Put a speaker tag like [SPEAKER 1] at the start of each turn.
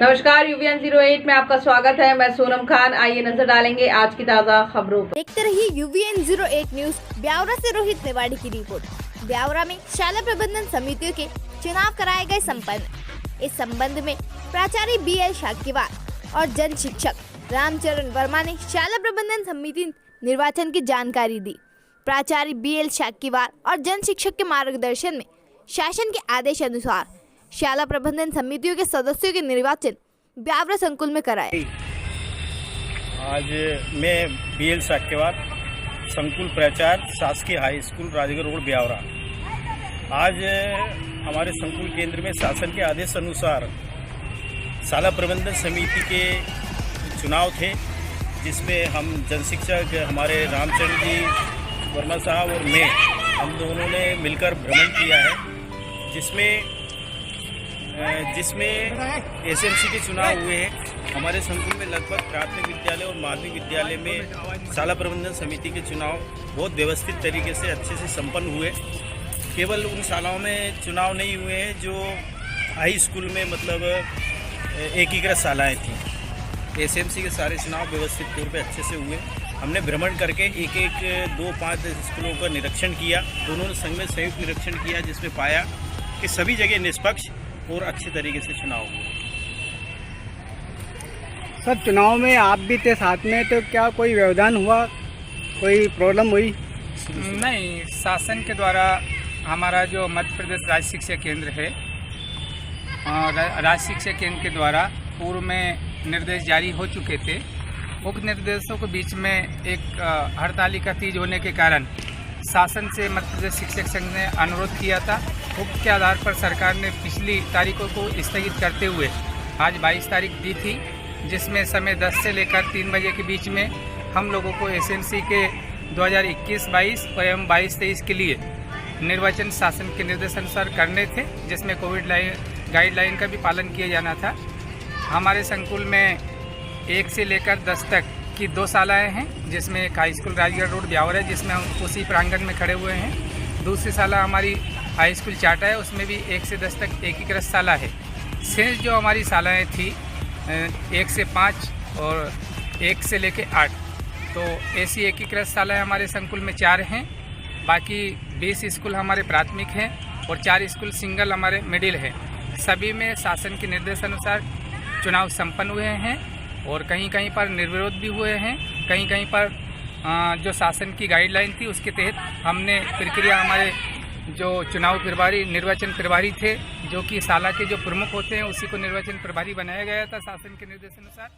[SPEAKER 1] नमस्कार, यूवीएन 08 में आपका स्वागत है। मैं सोनम खान। आइए नजर डालेंगे आज की ताज़ा खबरों पर।
[SPEAKER 2] देखते रहिए यूवीएन 08 न्यूज। ब्यावरा से रोहित मेवाड़ी की रिपोर्ट। ब्यावरा में शाला प्रबंधन समितियों के चुनाव कराए गए संपन्न। इस संबंध में प्राचार्य BL शाक्यवार और जन शिक्षक रामचरण वर्मा ने शाला प्रबंधन समिति निर्वाचन की जानकारी दी। प्राचार्य BL शाक्यवार और जन शिक्षक के मार्गदर्शन में शासन के आदेश अनुसार शाला प्रबंधन समितियों के सदस्यों के निर्वाचन ब्यावरा संकुल में कराए।
[SPEAKER 3] आज मैं BL शाक्यवार, संकुल प्राचार्य, शासकीय high school Rajgarh road Biaora. आज हमारे संकुल केंद्र में शासन के आदेश अनुसार शाला प्रबंधन समिति के चुनाव थे, जिसमें हम जन शिक्षक हमारे रामचंद्र जी वर्मा साहब और मैं, हम दोनों ने मिलकर भ्रमण किया है, जिसमें SMC के चुनाव हुए हैं। हमारे संकुल में लगभग प्राथमिक विद्यालय और माध्यमिक विद्यालय में शाला प्रबंधन समिति के चुनाव बहुत व्यवस्थित तरीके से अच्छे से संपन्न हुए। केवल उन शालाओं में चुनाव नहीं हुए हैं जो हाई स्कूल में मतलब एकीकृत शालाएँ थीं। SMC के सारे चुनाव व्यवस्थित तौर पे अच्छे से हुए। हमने भ्रमण करके एक 2-5 स्कूलों का निरीक्षण किया। दोनों संघ में संयुक्त निरीक्षण किया, जिसमें पाया कि सभी जगह निष्पक्ष और अच्छे तरीके से चुनाव हुए।
[SPEAKER 4] सर, चुनाव में आप भी थे साथ में, तो क्या कोई व्यवधान हुआ, कोई प्रॉब्लम हुई?
[SPEAKER 5] नहीं, शासन के द्वारा हमारा जो मध्य प्रदेश राज्य शिक्षा केंद्र है, राज्य शिक्षा केंद्र के द्वारा पूर्व में निर्देश जारी हो चुके थे। उक्त निर्देशों के बीच में एक हड़ताली का तीज होने के कारण शासन से मध्य प्रदेश शिक्षक संघ ने अनुरोध किया था। उक्त के आधार पर सरकार ने पिछली तारीखों को स्थगित करते हुए आज 22 तारीख दी थी, जिसमें समय 10 से लेकर 3 बजे के बीच में हम लोगों को SMC के 2021-22 एवं 22-23 के लिए निर्वाचन शासन के निर्देशानुसार करने थे, जिसमें कोविड गाइडलाइन का भी पालन किया जाना था। हमारे संकुल में 1 से लेकर 10 तक की 2 शालाएँ हैं, जिसमें एक high school Rajgarh road Biaora है, जिसमें हम उसी प्रांगण में खड़े हुए हैं। दूसरी शाला हमारी हाई स्कूल चाटा है, उसमें भी 1 से 10 तक एकीकृत शाला है। शेष जो हमारी शालाएँ थी 1 से 5 और 1 से लेकर 8, तो ऐसी एकीकृत शालाएँ हमारे संकुल में 4 हैं। बाकी 20 स्कूल हमारे प्राथमिक हैं और 4 स्कूल सिंगल हमारे मिडिल हैं। सभी में शासन के निर्देशानुसार चुनाव संपन्न हुए हैं और कहीं कहीं पर निर्विरोध भी हुए हैं। कहीं कहीं पर जो शासन की गाइडलाइन थी उसके तहत हमने प्रक्रिया, हमारे जो चुनाव प्रभारी, निर्वाचन प्रभारी थे, जो कि शाला के जो प्रमुख होते हैं, उसी को निर्वाचन प्रभारी बनाया गया था शासन के निर्देशानुसार।